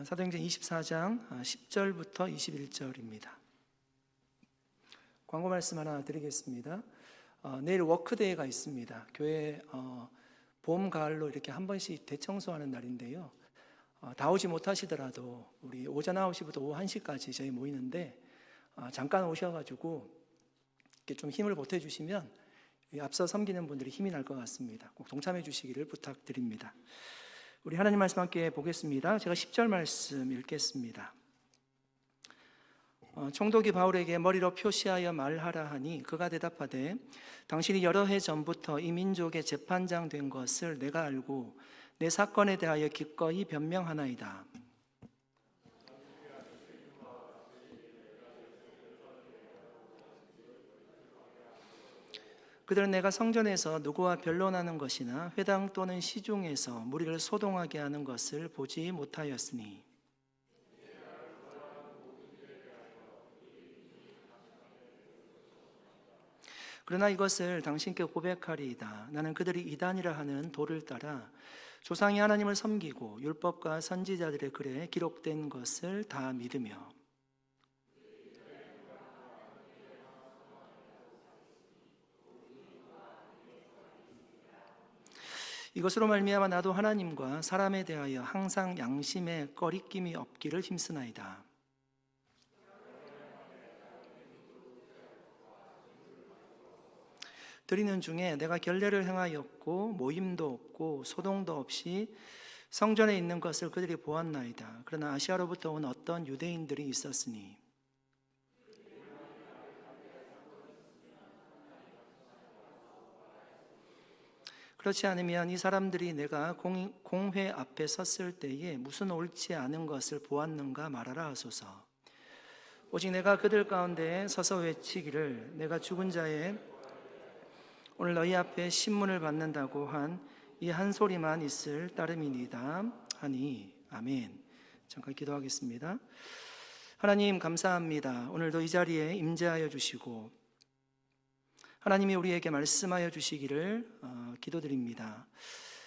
사도행전 24장 10절부터 21절입니다. 광고 말씀 하나 드리겠습니다. 내일 워크데이가 있습니다. 교회 봄, 가을로 이렇게 한 번씩 대청소하는 날인데요. 다 오지 못하시더라도 우리 오전 9시부터 오후 1시까지 저희 모이는데 잠깐 오셔가지고 이렇게 좀 힘을 보태주시면 앞서 섬기는 분들이 힘이 날 것 같습니다. 꼭 동참해 주시기를 부탁드립니다. 우리 하나님 말씀 함께 보겠습니다. 제가 10절 말씀 읽겠습니다. 총독이 바울에게 머리로 표시하여 말하라 하니 그가 대답하되 당신이 여러 해 전부터 이 민족의 재판장 된 것을 내가 알고 내 사건에 대하여 기꺼이 변명하나이다. 그들은 내가 성전에서 누구와 변론하는 것이나 회당 또는 시중에서 무리를 소동하게 하는 것을 보지 못하였으니 그러나 이것을 당신께 고백하리이다. 나는 그들이 이단이라 하는 도를 따라 조상이 하나님을 섬기고 율법과 선지자들의 글에 기록된 것을 다 믿으며 이것으로 말미암아 나도 하나님과 사람에 대하여 항상 양심에 꺼리낌이 없기를 힘쓰나이다. 드리는 중에 내가 결례를 행하였고 모임도 없고 소동도 없이 성전에 있는 것을 그들이 보았나이다. 그러나 아시아로부터 온 어떤 유대인들이 있었으니 그렇지 않으면 이 사람들이 내가 공회 앞에 섰을 때에 무슨 옳지 않은 것을 보았는가 말하라 하소서. 오직 내가 그들 가운데 서서 외치기를 내가 죽은 자의 오늘 너희 앞에 신문을 받는다고 한 이 한 소리만 있을 따름이니이다 하니 아멘. 잠깐 기도하겠습니다. 하나님 감사합니다. 오늘도 이 자리에 임재하여 주시고 하나님이 우리에게 말씀하여 주시기를 기도드립니다.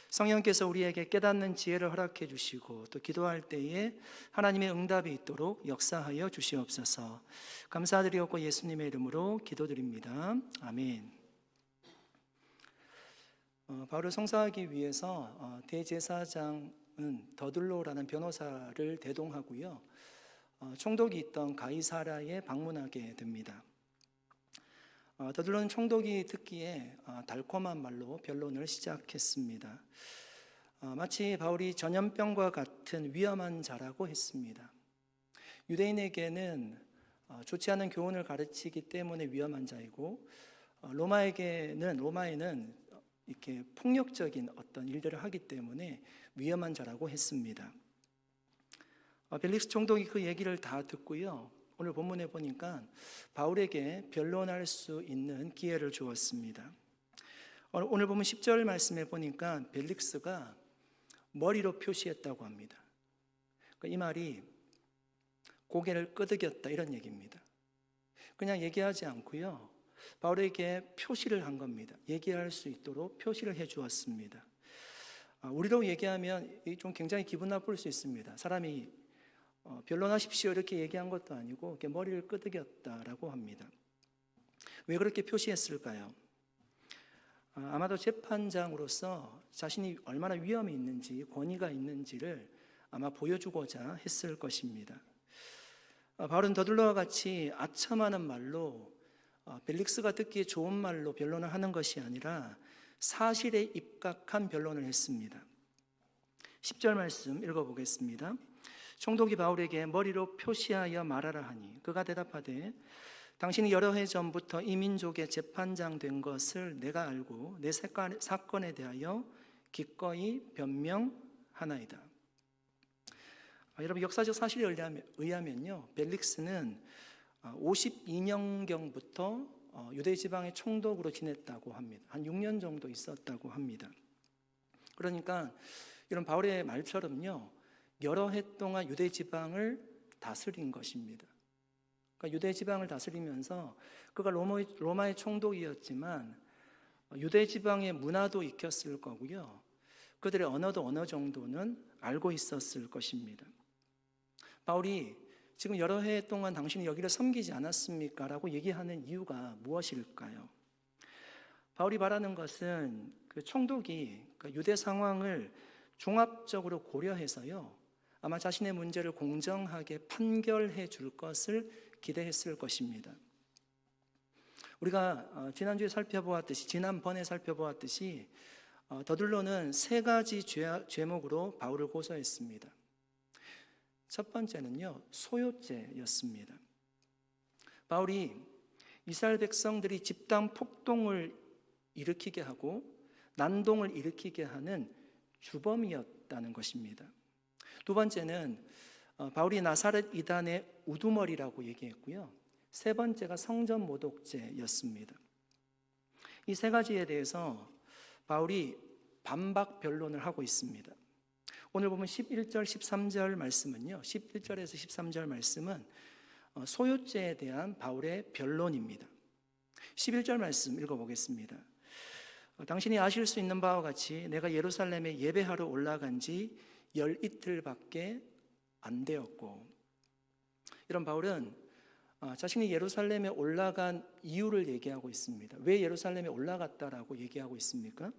성령께서 우리에게 깨닫는 지혜를 허락해 주시고 또 기도할 때에 하나님의 응답이 있도록 역사하여 주시옵소서. 감사드리옵고 예수님의 이름으로 기도드립니다. 아멘. 바울을 송사하기 위해서 대제사장은 더둘로라는 변호사를 대동하고요. 총독이 있던 가이사랴에 방문하게 됩니다. 더둘로는 총독이 듣기에 달콤한 말로 변론을 시작했습니다. 마치 바울이 전염병과 같은 위험한 자라고 했습니다. 유대인에게는 좋지 않은 교훈을 가르치기 때문에 위험한 자이고 로마에는 이렇게 폭력적인 어떤 일들을 하기 때문에 위험한 자라고 했습니다. 벨릭스 총독이 그 얘기를 다 듣고요. 오늘 본문에 보니까 바울에게 변론할 수 있는 기회를 주었습니다. 오늘 보면 10절 말씀에 보니까 벨릭스가 머리로 표시했다고 합니다. 이 말이 고개를 끄덕였다 이런 얘기입니다. 그냥 얘기하지 않고요. 바울에게 표시를 한 겁니다. 얘기할 수 있도록 표시를 해 주었습니다. 우리로 얘기하면 좀 굉장히 기분 나쁠 수 있습니다. 사람이 변론하십시오 이렇게 얘기한 것도 아니고 이렇게 머리를 끄덕였다라고 합니다. 왜 그렇게 표시했을까요? 아마도 재판장으로서 자신이 얼마나 위험이 있는지 권위가 있는지를 아마 보여주고자 했을 것입니다. 바울은 더둘로와 같이 아첨하는 말로 벨릭스가 듣기에 좋은 말로 변론을 하는 것이 아니라 사실에 입각한 변론을 했습니다. 10절 말씀 읽어보겠습니다. 총독이 바울에게 머리로 표시하여 말하라 하니 그가 대답하되 당신이 여러 해 전부터 이 민족의 재판장 된 것을 내가 알고 내 사건에 대하여 기꺼이 변명하나이다. 여러분 역사적 사실에 의하면요 벨릭스는 52년경부터 유대 지방의 총독으로 지냈다고 합니다. 한 6년 정도 있었다고 합니다. 그러니까 이런 바울의 말처럼요 여러 해 동안 유대 지방을 다스린 것입니다. 그러니까 유대 지방을 다스리면서 그가 로마의 총독이었지만 유대 지방의 문화도 익혔을 거고요. 그들의 언어도 어느 정도는 알고 있었을 것입니다. 바울이 지금 여러 해 동안 당신이 여기를 섬기지 않았습니까? 라고 얘기하는 이유가 무엇일까요? 바울이 말하는 것은 그 총독이 그 유대 상황을 종합적으로 고려해서요, 아마 자신의 문제를 공정하게 판결해 줄 것을 기대했을 것입니다. 우리가 지난번에 살펴보았듯이 더들로는 세 가지 죄목으로 바울을 고소했습니다. 첫 번째는요, 소요죄였습니다. 바울이 이스라엘 백성들이 집단 폭동을 일으키게 하고 난동을 일으키게 하는 주범이었다는 것입니다. 두 번째는 바울이 나사렛 이단의 우두머리라고 얘기했고요. 세 번째가 성전 모독죄였습니다. 이 세 가지에 대해서 바울이 반박 변론을 하고 있습니다. 오늘 보면 11절, 13절 말씀은요, 11절에서 13절 말씀은 소유죄에 대한 바울의 변론입니다. 11절 말씀 읽어보겠습니다. 당신이 아실 수 있는 바와 같이 내가 예루살렘에 예배하러 올라간 지 열이틀밖에 안 되었고, 이런 바울은 자신이 예루살렘에 올라간 이유를 얘기하고 있습니다. 왜 예루살렘에 올라갔다라고 얘기하고 있습니까?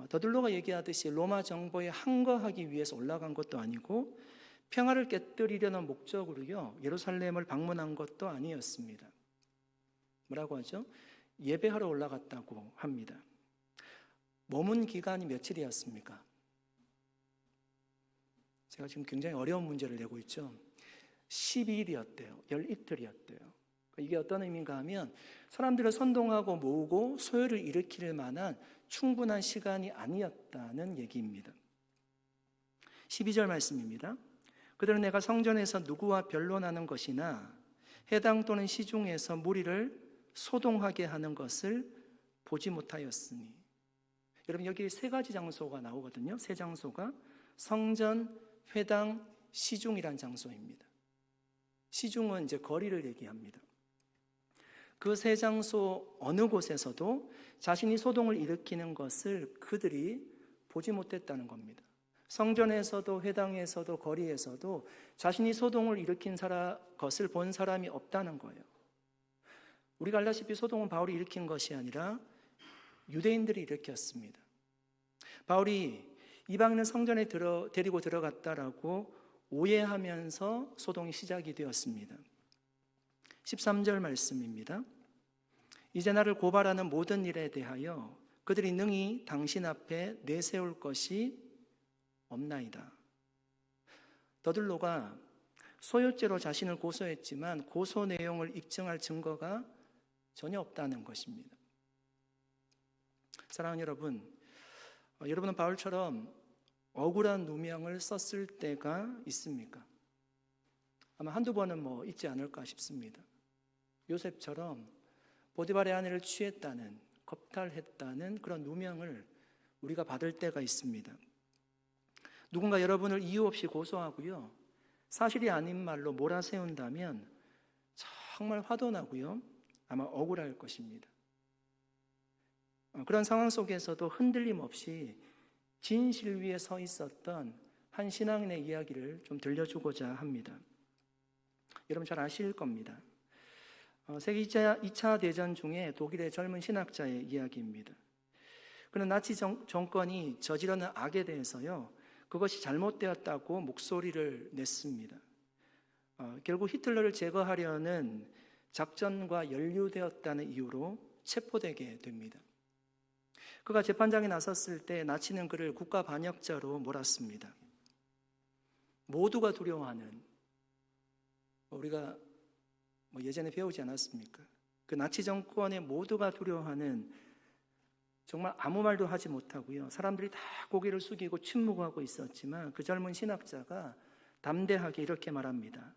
더들로가 얘기하듯이 로마 정부에 항거하기 위해서 올라간 것도 아니고 평화를 깨뜨리려는 목적으로요, 예루살렘을 방문한 것도 아니었습니다. 뭐라고 하죠? 예배하러 올라갔다고 합니다. 머문 기간이 며칠이었습니까? 제가 지금 굉장히 어려운 문제를 내고 있죠. 12일이었대요. 열이틀이었대요. 이게 어떤 의미인가 하면 사람들을 선동하고 모으고 소요를 일으킬 만한 충분한 시간이 아니었다는 얘기입니다. 12절 말씀입니다. 그들은 내가 성전에서 누구와 변론하는 것이나 해당 또는 시중에서 무리를 소동하게 하는 것을 보지 못하였으니. 여러분, 여기 세 가지 장소가 나오거든요. 세 장소가 성전, 회당, 시중이란 장소입니다. 시중은 이제 거리를 얘기합니다. 그 세 장소 어느 곳에서도 자신이 소동을 일으키는 것을 그들이 보지 못했다는 겁니다. 성전에서도 회당에서도 거리에서도 자신이 소동을 일으킨 것을 본 사람이 없다는 거예요. 우리가 알다시피 소동은 바울이 일으킨 것이 아니라 유대인들이 일으켰습니다. 바울이 이방인을 성전에 데리고 들어갔다라고 오해하면서 소동이 시작이 되었습니다. 13절 말씀입니다. 이제 나를 고발하는 모든 일에 대하여 그들이 능히 당신 앞에 내세울 것이 없나이다. 더들로가 소유죄로 자신을 고소했지만 고소 내용을 입증할 증거가 전혀 없다는 것입니다. 사랑하는 여러분, 여러분은 바울처럼 억울한 누명을 썼을 때가 있습니까? 아마 한두 번은 있지 않을까 싶습니다. 요셉처럼 보디발의 아내를 취했다는, 겁탈했다는 그런 누명을 우리가 받을 때가 있습니다. 누군가 여러분을 이유 없이 고소하고요, 사실이 아닌 말로 몰아세운다면 정말 화도 나고요, 아마 억울할 것입니다. 그런 상황 속에서도 흔들림 없이 진실 위에 서 있었던 한 신앙인의 이야기를 좀 들려주고자 합니다. 여러분 잘 아실 겁니다. 세계 2차 대전 중에 독일의 젊은 신학자의 이야기입니다. 그는 나치 정권이 저지르는 악에 대해서요, 그것이 잘못되었다고 목소리를 냈습니다. 결국 히틀러를 제거하려는 작전과 연루되었다는 이유로 체포되게 됩니다. 그가 재판장에 나섰을 때 나치는 그를 국가 반역자로 몰았습니다. 모두가 두려워하는, 우리가 예전에 배우지 않았습니까? 그 나치 정권의 모두가 두려워하는, 정말 아무 말도 하지 못하고요, 사람들이 다 고개를 숙이고 침묵하고 있었지만 그 젊은 신학자가 담대하게 이렇게 말합니다.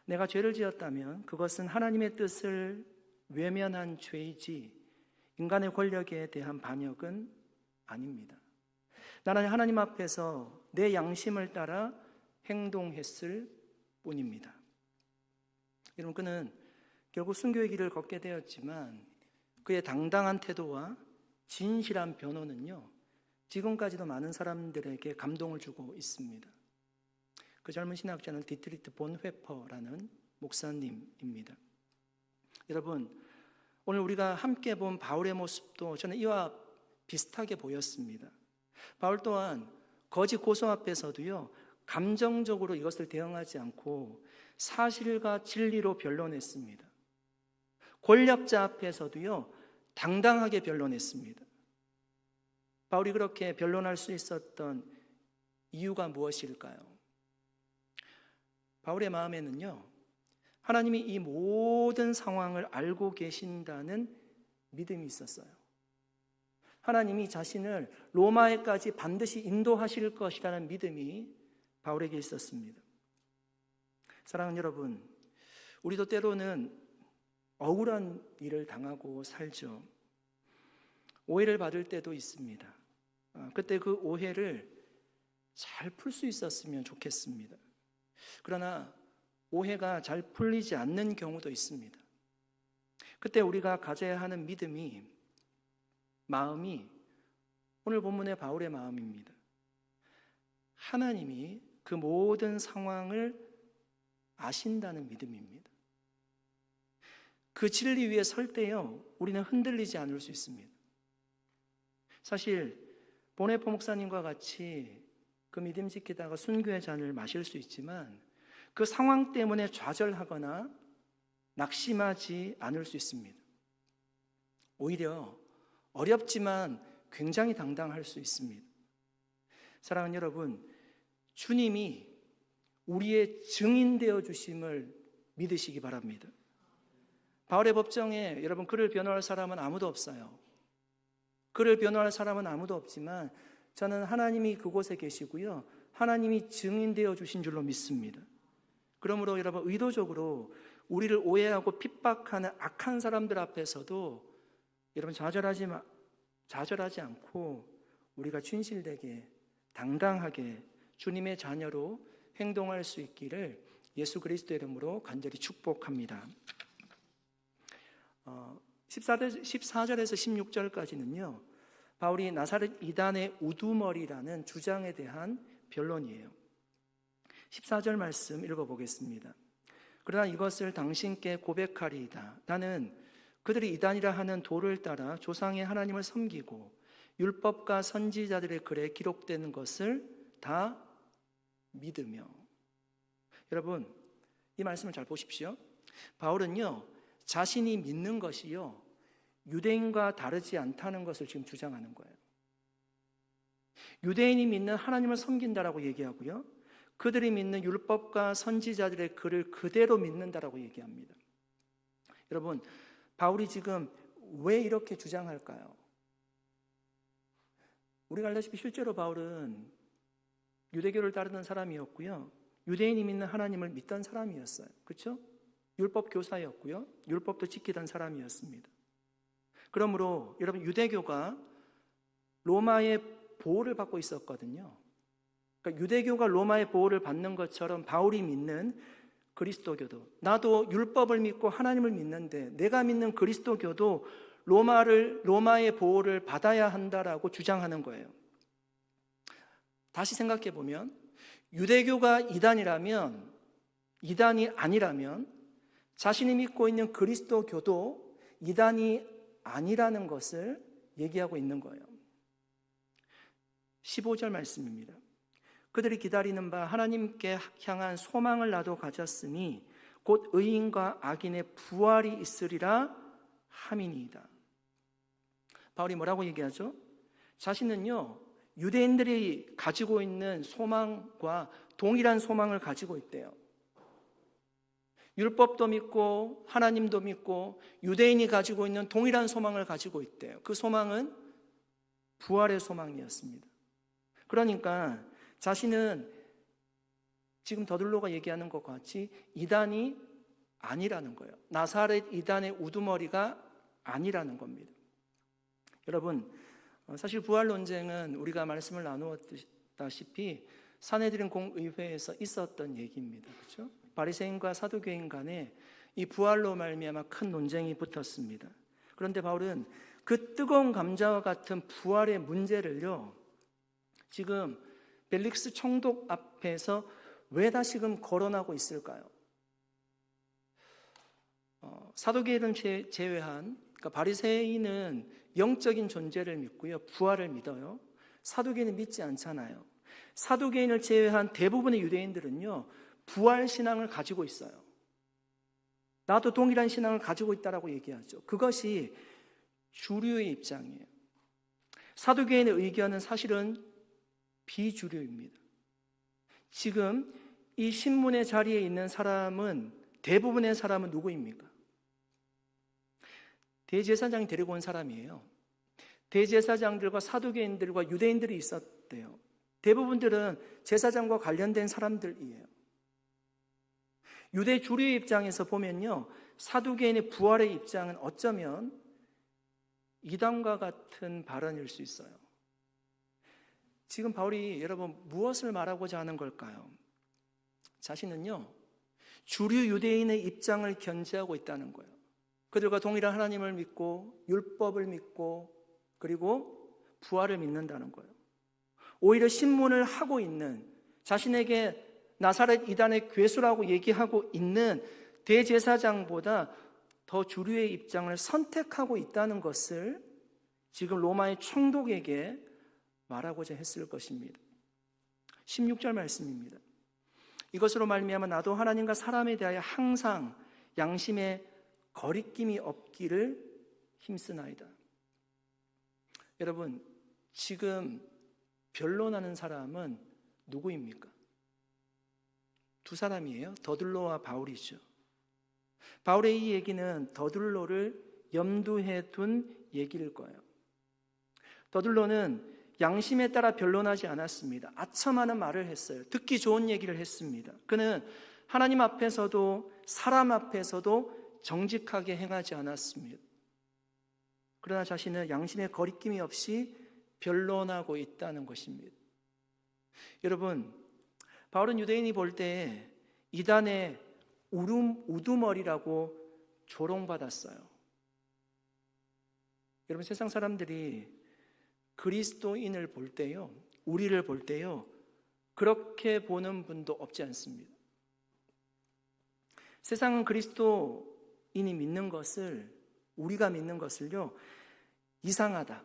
내가 죄를 지었다면 그것은 하나님의 뜻을 외면한 죄이지 인간의 권력에 대한 반역은 아닙니다. 나는 하나님 앞에서 내 양심을 따라 행동했을 뿐입니다. 여러분, 그는 결국 순교의 길을 걷게 되었지만 그의 당당한 태도와 진실한 변호는요, 지금까지도 많은 사람들에게 감동을 주고 있습니다. 그 젊은 신학자는 디트리트 본회퍼라는 목사님입니다. 여러분, 오늘 우리가 함께 본 바울의 모습도 저는 이와 비슷하게 보였습니다. 바울 또한 거짓 고소 앞에서도요, 감정적으로 이것을 대응하지 않고 사실과 진리로 변론했습니다. 권력자 앞에서도요, 당당하게 변론했습니다. 바울이 그렇게 변론할 수 있었던 이유가 무엇일까요? 바울의 마음에는요, 하나님이 이 모든 상황을 알고 계신다는 믿음이 있었어요. 하나님이 자신을 로마에까지 반드시 인도하실 것이라는 믿음이 바울에게 있었습니다. 사랑하는 여러분, 우리도 때로는 억울한 일을 당하고 살죠. 오해를 받을 때도 있습니다. 그때 그 오해를 잘 풀 수 있었으면 좋겠습니다. 그러나 오해가 잘 풀리지 않는 경우도 있습니다. 그때 우리가 가져야 하는 마음이 오늘 본문의 바울의 마음입니다. 하나님이 그 모든 상황을 아신다는 믿음입니다. 그 진리 위에 설 때요, 우리는 흔들리지 않을 수 있습니다. 사실 보네포 목사님과 같이 그 믿음 지키다가 순교의 잔을 마실 수 있지만 그 상황 때문에 좌절하거나 낙심하지 않을 수 있습니다. 오히려 어렵지만 굉장히 당당할 수 있습니다. 사랑하는 여러분, 주님이 우리의 증인 되어 주심을 믿으시기 바랍니다. 바울의 법정에 여러분, 그를 변호할 사람은 아무도 없어요. 그를 변호할 사람은 아무도 없지만 저는 하나님이 그곳에 계시고요, 하나님이 증인 되어 주신 줄로 믿습니다. 그러므로 여러분, 의도적으로 우리를 오해하고 핍박하는 악한 사람들 앞에서도 여러분, 좌절하지 않고 우리가 진실되게 당당하게 주님의 자녀로 행동할 수 있기를 예수 그리스도의 이름으로 간절히 축복합니다. 14절에서 16절까지는요, 바울이 나사렛 이단의 우두머리라는 주장에 대한 변론이에요. 14절 말씀 읽어보겠습니다. 그러나 이것을 당신께 고백하리이다. 나는 그들이 이단이라 하는 도를 따라 조상의 하나님을 섬기고 율법과 선지자들의 글에 기록되는 것을 다 믿으며. 여러분, 이 말씀을 잘 보십시오. 바울은요, 자신이 믿는 것이요, 유대인과 다르지 않다는 것을 지금 주장하는 거예요. 유대인이 믿는 하나님을 섬긴다라고 얘기하고요, 그들이 믿는 율법과 선지자들의 글을 그대로 믿는다라고 얘기합니다. 여러분, 바울이 지금 왜 이렇게 주장할까요? 우리가 알다시피 실제로 바울은 유대교를 따르는 사람이었고요, 유대인이 믿는 하나님을 믿던 사람이었어요. 그렇죠? 율법 교사였고요, 율법도 지키던 사람이었습니다. 그러므로 여러분, 유대교가 로마의 보호를 받고 있었거든요. 그러니까 유대교가 로마의 보호를 받는 것처럼 바울이 믿는 그리스도교도, 나도 율법을 믿고 하나님을 믿는데 내가 믿는 그리스도교도 로마의 보호를 받아야 한다라고 주장하는 거예요. 다시 생각해 보면 유대교가 이단이 아니라면 자신이 믿고 있는 그리스도교도 이단이 아니라는 것을 얘기하고 있는 거예요. 15절 말씀입니다. 그들이 기다리는 바 하나님께 향한 소망을 나도 가졌으니 곧 의인과 악인의 부활이 있으리라 함이니이다. 바울이 뭐라고 얘기하죠? 자신은요, 유대인들이 가지고 있는 소망과 동일한 소망을 가지고 있대요. 율법도 믿고 하나님도 믿고 유대인이 가지고 있는 동일한 소망을 가지고 있대요. 그 소망은 부활의 소망이었습니다. 그러니까 자신은 지금 더들로가 얘기하는 것과 같이 이단이 아니라는 거예요. 나사렛 이단의 우두머리가 아니라는 겁니다. 여러분, 사실 부활 논쟁은 우리가 말씀을 나누었다시피 산헤드린 공의회에서 있었던 얘기입니다. 그렇죠? 바리새인과 사두개인 간에 이 부활로 말미암아 큰 논쟁이 붙었습니다. 그런데 바울은 그 뜨거운 감자와 같은 부활의 문제를요, 지금 벨릭스 총독 앞에서 왜 다시금 거론하고 있을까요? 사도계를 제외한, 그러니까 바리새인은 영적인 존재를 믿고요, 부활을 믿어요. 사두개인은 믿지 않잖아요. 사두개인을 제외한 대부분의 유대인들은요, 부활 신앙을 가지고 있어요. 나도 동일한 신앙을 가지고 있다라고 얘기하죠. 그것이 주류의 입장이에요. 사두개인의 의견은 사실은 비주류입니다. 지금 이 신문의 자리에 있는 사람은, 대부분의 사람은 누구입니까? 대제사장이 데리고 온 사람이에요. 대제사장들과 사두개인들과 유대인들이 있었대요. 대부분들은 제사장과 관련된 사람들이에요. 유대 주류의 입장에서 보면요, 사두개인의 부활의 입장은 어쩌면 이단과 같은 발언일 수 있어요. 지금 바울이 여러분 무엇을 말하고자 하는 걸까요? 자신은요, 주류 유대인의 입장을 견지하고 있다는 거예요. 그들과 동일한 하나님을 믿고 율법을 믿고 그리고 부활을 믿는다는 거예요. 오히려 신문을 하고 있는, 자신에게 나사렛 이단의 괴수라고 얘기하고 있는 대제사장보다 더 주류의 입장을 선택하고 있다는 것을 지금 로마의 총독에게 말하고자 했을 것입니다. 16절 말씀입니다. 이것으로 말미암아 나도 하나님과 사람에 대하여 항상 양심에 거리낌이 없기를 힘쓰나이다. 여러분, 지금 변론하는 사람은 누구입니까? 두 사람이에요. 더둘로와 바울이죠. 바울의 이 얘기는 더둘로를 염두에 둔 얘기일 거예요. 더둘로는 양심에 따라 변론하지 않았습니다. 아첨하는 말을 했어요. 듣기 좋은 얘기를 했습니다. 그는 하나님 앞에서도 사람 앞에서도 정직하게 행하지 않았습니다. 그러나 자신은 양심에 거리낌이 없이 변론하고 있다는 것입니다. 여러분, 바울은 유대인이 볼 때 이단의 우두머리라고 조롱받았어요. 여러분, 세상 사람들이 그리스도인을 볼 때요, 우리를 볼 때요, 그렇게 보는 분도 없지 않습니다. 세상은 그리스도인이 믿는 것을, 우리가 믿는 것을요, 이상하다,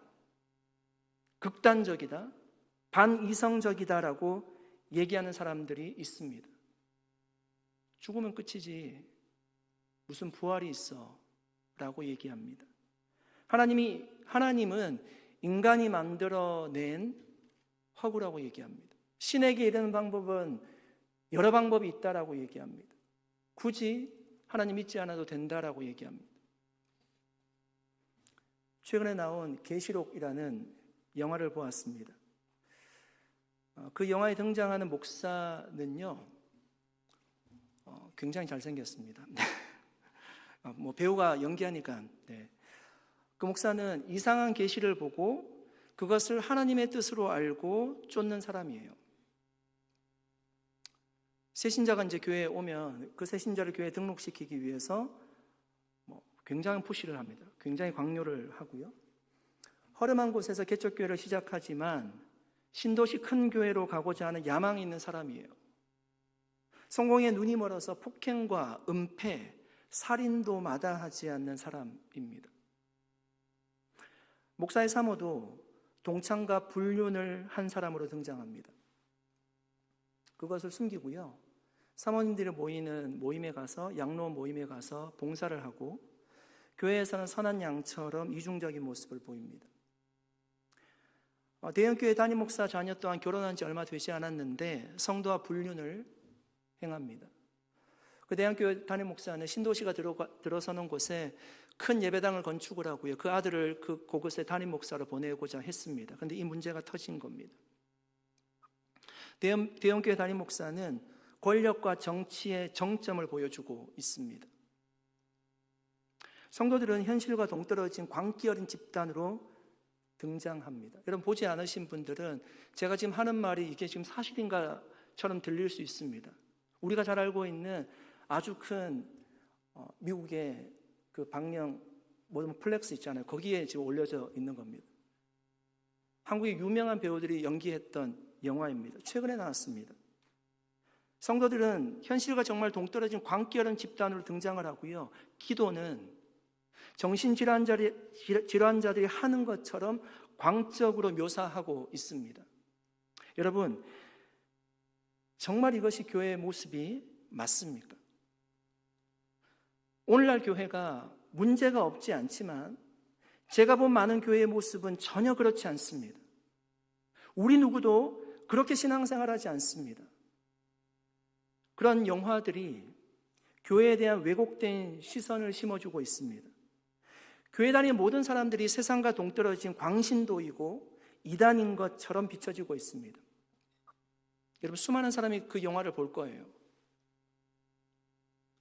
극단적이다, 반이성적이다라고 얘기하는 사람들이 있습니다. 죽으면 끝이지 무슨 부활이 있어 라고 얘기합니다. 하나님은 인간이 만들어낸 허구라고 얘기합니다. 신에게 이르는 방법은 여러 방법이 있다라고 얘기합니다. 굳이 하나님 믿지 않아도 된다라고 얘기합니다. 최근에 나온 계시록이라는 영화를 보았습니다. 그 영화에 등장하는 목사는요, 굉장히 잘생겼습니다. 배우가 연기하니까. 네. 그 목사는 이상한 계시를 보고 그것을 하나님의 뜻으로 알고 쫓는 사람이에요. 새신자가 이제 교회에 오면 그 새신자를 교회에 등록시키기 위해서 굉장한 푸시를 합니다. 굉장히 강요를 하고요. 허름한 곳에서 개척교회를 시작하지만 신도시 큰 교회로 가고자 하는 야망이 있는 사람이에요. 성공에 눈이 멀어서 폭행과 은폐, 살인도 마다하지 않는 사람입니다. 목사의 사모도 동창과 불륜을 한 사람으로 등장합니다. 그것을 숨기고요, 사모님들이 모이는 모임에 가서, 양로 모임에 가서 봉사를 하고 교회에서는 선한 양처럼 이중적인 모습을 보입니다. 대형교회 담임 목사 자녀 또한 결혼한 지 얼마 되지 않았는데 성도와 불륜을 행합니다. 그 대형교회 담임 목사는 신도시가 들어서는 곳에 큰 예배당을 건축을 하고요, 그 아들을 그곳에 담임 목사로 보내고자 했습니다. 그런데 이 문제가 터진 겁니다. 대형교회 담임 목사는 권력과 정치의 정점을 보여주고 있습니다. 성도들은 현실과 동떨어진 광기 어린 집단으로 등장합니다. 여러분, 보지 않으신 분들은 제가 지금 하는 말이 이게 지금 사실인가처럼 들릴 수 있습니다. 우리가 잘 알고 있는 아주 큰 미국의 그 방영 플렉스 있잖아요. 거기에 지금 올려져 있는 겁니다. 한국의 유명한 배우들이 연기했던 영화입니다. 최근에 나왔습니다. 성도들은 현실과 정말 동떨어진 광기어른 집단으로 등장을 하고요. 기도는 정신질환자들이 하는 것처럼 광적으로 묘사하고 있습니다. 여러분, 정말 이것이 교회의 모습이 맞습니까? 오늘날 교회가 문제가 없지 않지만 제가 본 많은 교회의 모습은 전혀 그렇지 않습니다. 우리 누구도 그렇게 신앙생활하지 않습니다. 그런 영화들이 교회에 대한 왜곡된 시선을 심어주고 있습니다. 교회 다니는 모든 사람들이 세상과 동떨어진 광신도이고 이단인 것처럼 비춰지고 있습니다. 여러분, 수많은 사람이 그 영화를 볼 거예요.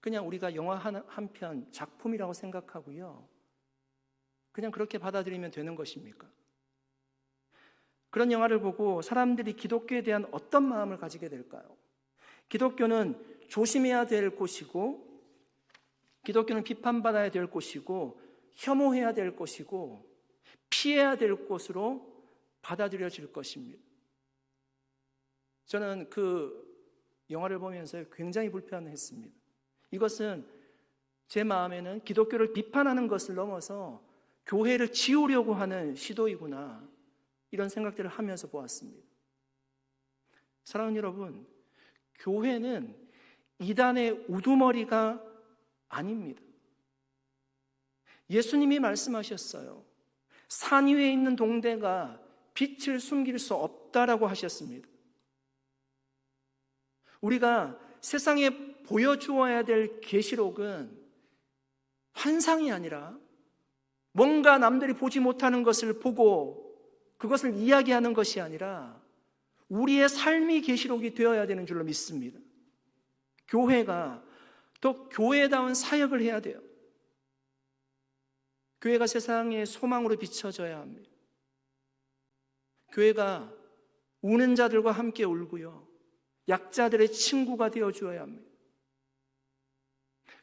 그냥 우리가 영화 한 편 작품이라고 생각하고요. 그냥 그렇게 받아들이면 되는 것입니까? 그런 영화를 보고 사람들이 기독교에 대한 어떤 마음을 가지게 될까요? 기독교는 조심해야 될 곳이고, 기독교는 비판받아야 될 곳이고, 혐오해야 될 곳이고, 피해야 될 곳으로 받아들여질 것입니다. 저는 그 영화를 보면서 굉장히 불편했습니다. 이것은 제 마음에는 기독교를 비판하는 것을 넘어서 교회를 지우려고 하는 시도이구나, 이런 생각들을 하면서 보았습니다. 사랑하는 여러분, 교회는 이단의 우두머리가 아닙니다. 예수님이 말씀하셨어요. 산 위에 있는 동대가 빛을 숨길 수 없다라고 하셨습니다. 우리가 세상에 보여주어야 될 계시록은 환상이 아니라 뭔가 남들이 보지 못하는 것을 보고 그것을 이야기하는 것이 아니라 우리의 삶이 계시록이 되어야 되는 줄로 믿습니다. 교회가 또 교회다운 사역을 해야 돼요. 교회가 세상의 소망으로 비춰져야 합니다. 교회가 우는 자들과 함께 울고요, 약자들의 친구가 되어 주어야 합니다.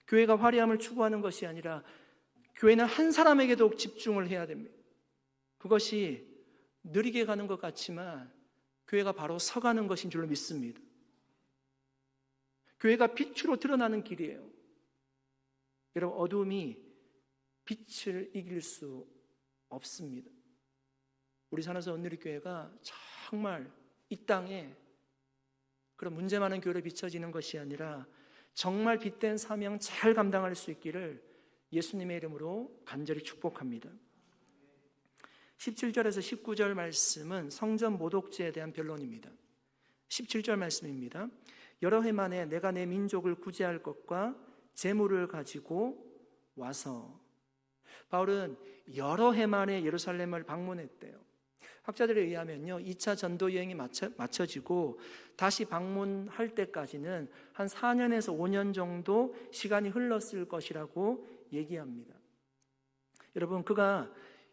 교회가 화려함을 추구하는 것이 아니라 교회는 한 사람에게도 집중을 해야 됩니다. 그것이 느리게 가는 것 같지만 교회가 바로 서가는 것인 줄로 믿습니다. 교회가 빛으로 드러나는 길이에요. 여러분, 어둠이 빛을 이길 수 없습니다. 우리 산에서 온누리교회가 정말 이 땅에 그런 문제 많은 교회로 비춰지는 것이 아니라 정말 빛된 사명 잘 감당할 수 있기를 예수님의 이름으로 간절히 축복합니다. 17절에서 19절 말씀은 성전 모독죄에 대한 변론입니다. 17절 말씀입니다. 여러 해 만에 내가 내 민족을 구제할 것과 재물을 가지고 와서, 바울은 여러 해 만에 예루살렘을 방문했대요. 학자들에 의하면요, 2차 전도 여행이 마쳐지고 다시 방문할 때까지는 한 4년에서 5년 정도 시간이 흘렀을 것이라고 얘기합니다. 여러분, 그가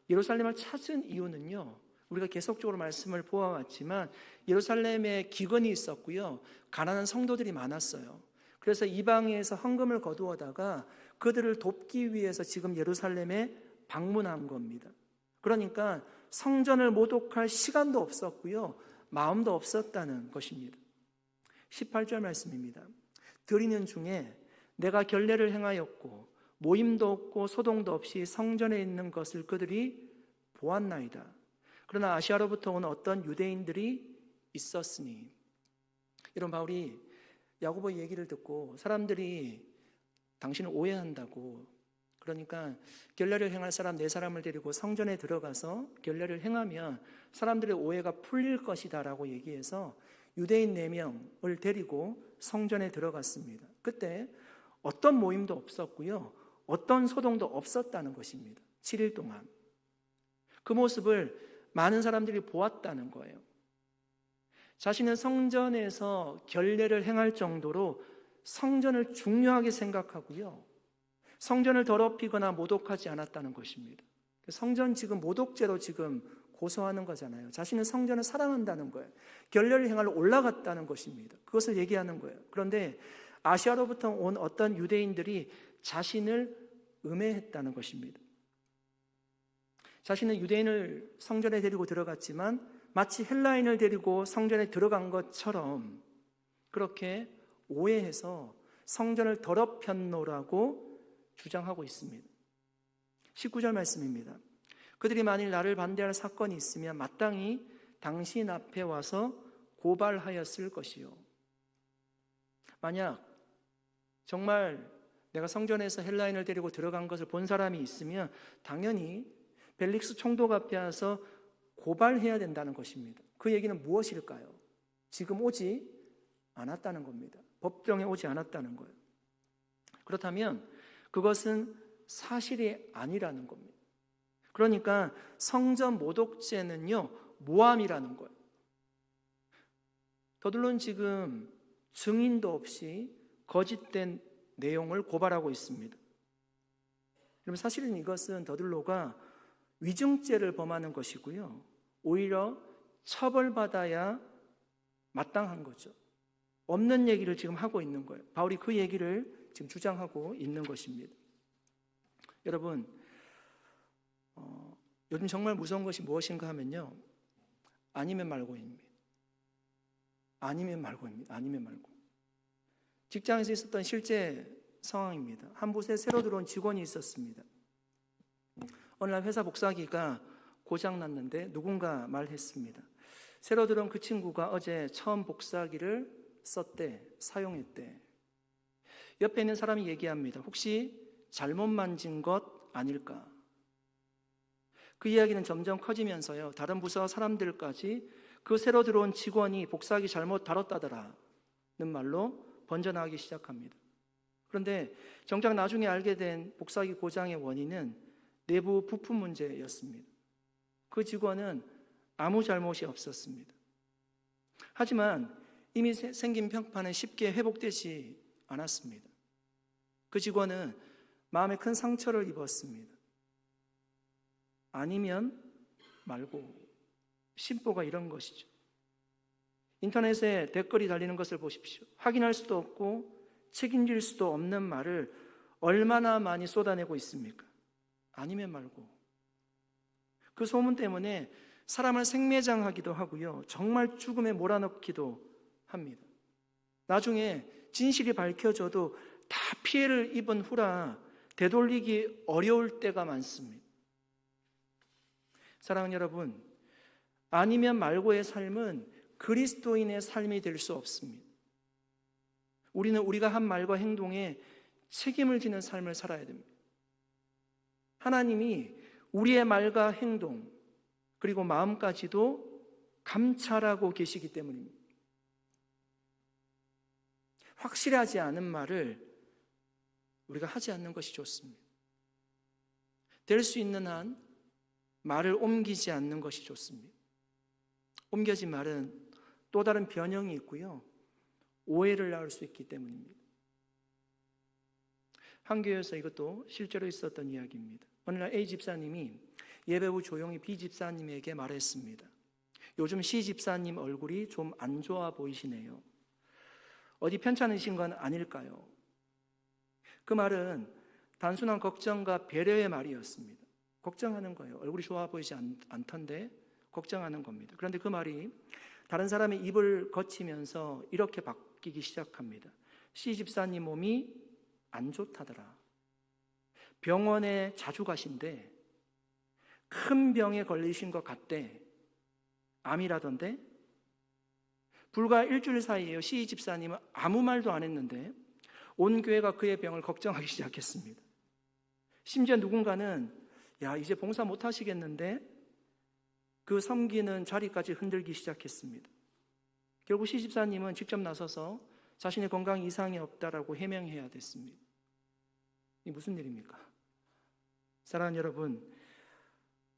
예루살렘을 찾은 이유는요, 우리가 계속적으로 말씀을 보아왔지만 예루살렘에 기근이 있었고요, 가난한 성도들이 많았어요. 그래서 이방에서 헌금을 거두어다가 그들을 돕기 위해서 지금 예루살렘에 방문한 겁니다. 그러니까 성전을 모독할 시간도 없었고요, 마음도 없었다는 것입니다. 18절 말씀입니다. 드리는 중에 내가 결례를 행하였고 모임도 없고 소동도 없이 성전에 있는 것을 그들이 보았나이다. 그러나 아시아로부터 온 어떤 유대인들이 있었으니. 이런 바울이 야고보의 얘기를 듣고 사람들이 당신을 오해한다고, 그러니까 결례를 행할 사람 4사람을 데리고 성전에 들어가서 결례를 행하면 사람들의 오해가 풀릴 것이다 라고 얘기해서 유대인 4명을 데리고 성전에 들어갔습니다. 그때 어떤 모임도 없었고요, 어떤 소동도 없었다는 것입니다. 7일 동안 그 모습을 많은 사람들이 보았다는 거예요. 자신은 성전에서 결례를 행할 정도로 성전을 중요하게 생각하고요, 성전을 더럽히거나 모독하지 않았다는 것입니다. 성전 지금 모독죄로 지금 고소하는 거잖아요. 자신은 성전을 사랑한다는 거예요. 결례를 행하러 올라갔다는 것입니다. 그것을 얘기하는 거예요. 그런데 아시아로부터 온 어떤 유대인들이 자신을 음해했다는 것입니다. 자신은 유대인을 성전에 데리고 들어갔지만 마치 헬라인을 데리고 성전에 들어간 것처럼 그렇게 오해해서 성전을 더럽혔노라고 주장하고 있습니다. 19절 말씀입니다. 그들이 만일 나를 반대할 사건이 있으면 마땅히 당신 앞에 와서 고발하였을 것이요. 만약 정말 내가 성전에서 헬라인을 데리고 들어간 것을 본 사람이 있으면 당연히 벨릭스 총독 앞에 와서 고발해야 된다는 것입니다. 그 얘기는 무엇일까요? 지금 오지 않았다는 겁니다. 법정에 오지 않았다는 거예요. 그렇다면 그것은 사실이 아니라는 겁니다. 그러니까 성전 모독죄는요, 모함이라는 거예요. 더들로는 지금 증인도 없이 거짓된 내용을 고발하고 있습니다. 그럼 사실은 이것은 더들로가 위증죄를 범하는 것이고요, 오히려 처벌받아야 마땅한 거죠. 없는 얘기를 지금 하고 있는 거예요. 바울이 그 얘기를 지금 주장하고 있는 것입니다. 여러분, 요즘 정말 무서운 것이 무엇인가 하면요, 아니면 말고입니다. 아니면 말고입니다. 아니면 말고. 직장에서 있었던 실제 상황입니다. 한 곳에 새로 들어온 직원이 있었습니다. 어느 날 회사 복사기가 고장났는데 누군가 말했습니다. 새로 들어온 그 친구가 어제 처음 복사기를 썼대, 사용했대. 옆에 있는 사람이 얘기합니다. 혹시 잘못 만진 것 아닐까? 그 이야기는 점점 커지면서요, 다른 부서 사람들까지 그 새로 들어온 직원이 복사기 잘못 다뤘다더라는 말로 번져나가기 시작합니다. 그런데 정작 나중에 알게 된 복사기 고장의 원인은 내부 부품 문제였습니다. 그 직원은 아무 잘못이 없었습니다. 하지만 이미 생긴 평판은 쉽게 회복되지 않았습니다. 그 직원은 마음에 큰 상처를 입었습니다. 아니면 말고. 심보가 이런 것이죠. 인터넷에 댓글이 달리는 것을 보십시오. 확인할 수도 없고 책임질 수도 없는 말을 얼마나 많이 쏟아내고 있습니까? 아니면 말고. 그 소문 때문에 사람을 생매장하기도 하고요, 정말 죽음에 몰아넣기도 합니다. 나중에 진실이 밝혀져도 다 피해를 입은 후라 되돌리기 어려울 때가 많습니다. 사랑하는 여러분, 아니면 말고의 삶은 그리스도인의 삶이 될 수 없습니다. 우리는 우리가 한 말과 행동에 책임을 지는 삶을 살아야 됩니다. 하나님이 우리의 말과 행동 그리고 마음까지도 감찰하고 계시기 때문입니다. 확실하지 않은 말을 우리가 하지 않는 것이 좋습니다. 될 수 있는 한 말을 옮기지 않는 것이 좋습니다. 옮겨진 말은 또 다른 변형이 있고요, 오해를 낳을 수 있기 때문입니다. 한 교회에서 이것도 실제로 있었던 이야기입니다. 어느 날 A 집사님이 예배 후 조용히 B 집사님에게 말했습니다. 요즘 C 집사님 얼굴이 좀 안 좋아 보이시네요. 어디 편찮으신 건 아닐까요? 그 말은 단순한 걱정과 배려의 말이었습니다. 걱정하는 거예요. 얼굴이 좋아 보이지 않던데 걱정하는 겁니다. 그런데 그 말이 다른 사람의 입을 거치면서 이렇게 바뀌기 시작합니다. C 집사님 몸이 안 좋다더라. 병원에 자주 가신대. 큰 병에 걸리신 것 같대. 암이라던데. 불과 일주일 사이에요. C 집사님은 아무 말도 안 했는데 온 교회가 그의 병을 걱정하기 시작했습니다. 심지어 누군가는 야, 이제 봉사 못 하시겠는데 그 섬기는 자리까지 흔들기 시작했습니다. 결국 C 집사님은 직접 나서서 자신의 건강 이상이 없다라고 해명해야 됐습니다. 이게 무슨 일입니까? 사랑하는 여러분,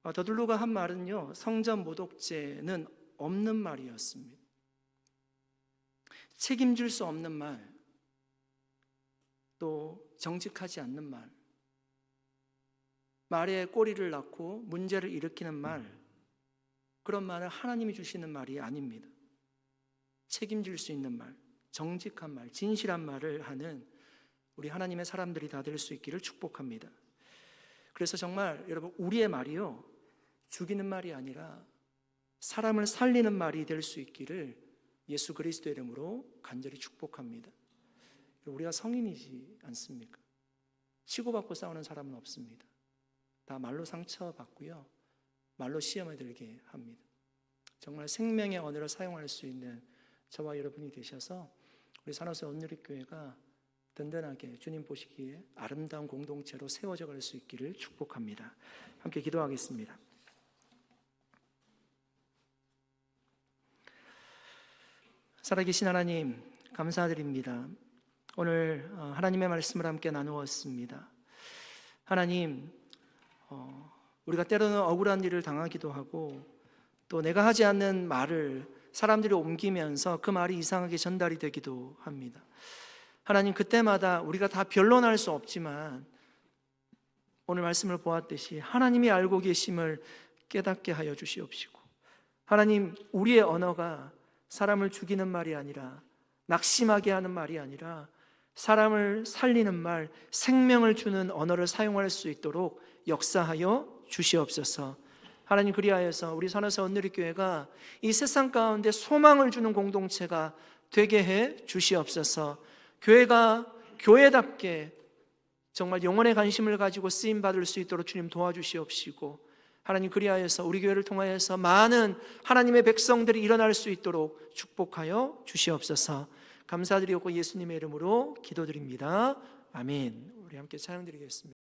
더들로가 한 말은요, 성전 모독죄는 없는 말이었습니다. 책임질 수 없는 말, 또 정직하지 않는 말, 말에 꼬리를 낳고 문제를 일으키는 말, 그런 말은 하나님이 주시는 말이 아닙니다. 책임질 수 있는 말, 정직한 말, 진실한 말을 하는 우리 하나님의 사람들이 다 될 수 있기를 축복합니다. 그래서 정말 여러분, 우리의 말이요, 죽이는 말이 아니라 사람을 살리는 말이 될 수 있기를 예수 그리스도의 이름으로 간절히 축복합니다. 우리가 성인이지 않습니까? 치고받고 싸우는 사람은 없습니다. 다 말로 상처받고요, 말로 시험에 들게 합니다. 정말 생명의 언어를 사용할 수 있는 저와 여러분이 되셔서 우리 산호세 온누리교회가 든든하게 주님 보시기에 아름다운 공동체로 세워져 갈 수 있기를 축복합니다. 함께 기도하겠습니다. 살아계신 하나님, 감사드립니다. 오늘 하나님의 말씀을 함께 나누었습니다. 하나님, 우리가 때로는 억울한 일을 당하기도 하고 또 내가 하지 않는 말을 사람들이 옮기면서 그 말이 이상하게 전달이 되기도 합니다. 하나님, 그때마다 우리가 다 변론할 수 없지만 오늘 말씀을 보았듯이 하나님이 알고 계심을 깨닫게 하여 주시옵시고, 하나님, 우리의 언어가 사람을 죽이는 말이 아니라, 낙심하게 하는 말이 아니라 사람을 살리는 말, 생명을 주는 언어를 사용할 수 있도록 역사하여 주시옵소서. 하나님, 그리하여서 우리 산호세 온누리교회가 이 세상 가운데 소망을 주는 공동체가 되게 해 주시옵소서. 교회가 교회답게 정말 영혼의 관심을 가지고 쓰임받을 수 있도록 주님 도와주시옵시고, 하나님, 그리하여서 우리 교회를 통하여서 많은 하나님의 백성들이 일어날 수 있도록 축복하여 주시옵소서. 감사드리고 예수님의 이름으로 기도드립니다. 아멘. 우리 함께 찬양 드리겠습니다.